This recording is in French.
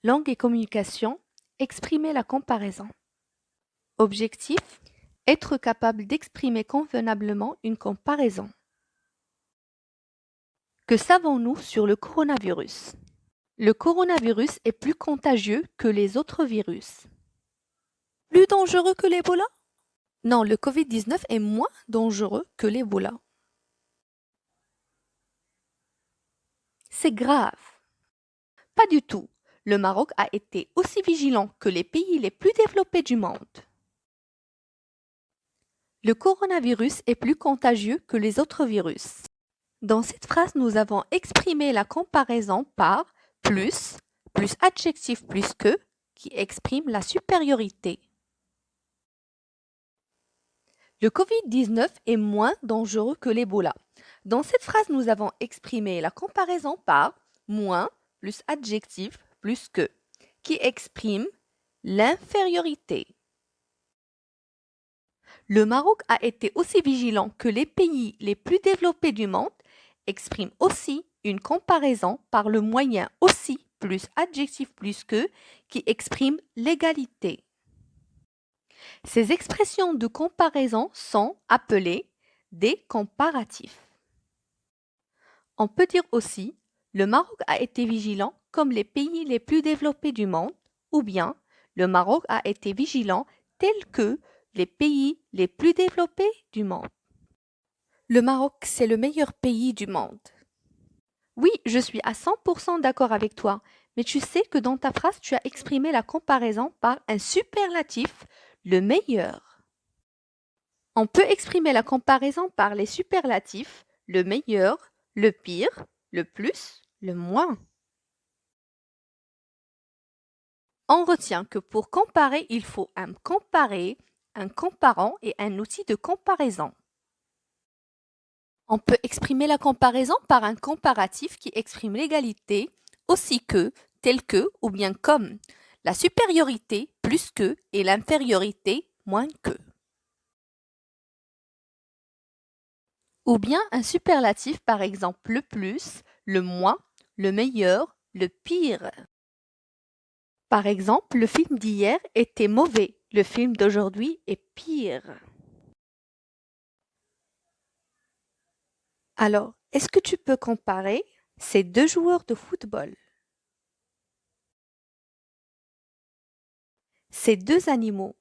Langue et communication, exprimer la comparaison. Objectif, être capable d'exprimer convenablement une comparaison. Que savons-nous sur le coronavirus? Le coronavirus est plus contagieux que les autres virus. Plus dangereux que l'Ebola? Non, le Covid-19 est moins dangereux que l'Ebola. C'est grave. Pas du tout. Le Maroc a été aussi vigilant que les pays les plus développés du monde. Le coronavirus est plus contagieux que les autres virus. Dans cette phrase, nous avons exprimé la comparaison par plus adjectif plus que, qui exprime la supériorité. Le Covid-19 est moins dangereux que l'Ebola. Dans cette phrase, nous avons exprimé la comparaison par moins plus adjectif plus que, qui exprime l'infériorité. Le Maroc a été aussi vigilant que les pays les plus développés du monde, exprime aussi une comparaison par le moyen aussi plus adjectif plus que, qui exprime l'égalité. Ces expressions de comparaison sont appelées des comparatifs. On peut dire aussi le Maroc a été vigilant comme les pays les plus développés du monde, ou bien le Maroc a été vigilant tel que les pays les plus développés du monde. Le Maroc, c'est le meilleur pays du monde. Oui, je suis à 100% d'accord avec toi, mais tu sais que dans ta phrase, tu as exprimé la comparaison par un superlatif, le meilleur. On peut exprimer la comparaison par les superlatifs, le meilleur, le pire, le plus, le moins. On retient que pour comparer, il faut un comparé, un comparant et un outil de comparaison. On peut exprimer la comparaison par un comparatif qui exprime l'égalité, aussi que, tel que ou bien comme, la supériorité plus que et l'infériorité moins que. Ou bien un superlatif par exemple le plus, le moins, le meilleur, le pire. Par exemple, le film d'hier était mauvais, le film d'aujourd'hui est pire. Alors, est-ce que tu peux comparer ces deux joueurs de football? Ces deux animaux?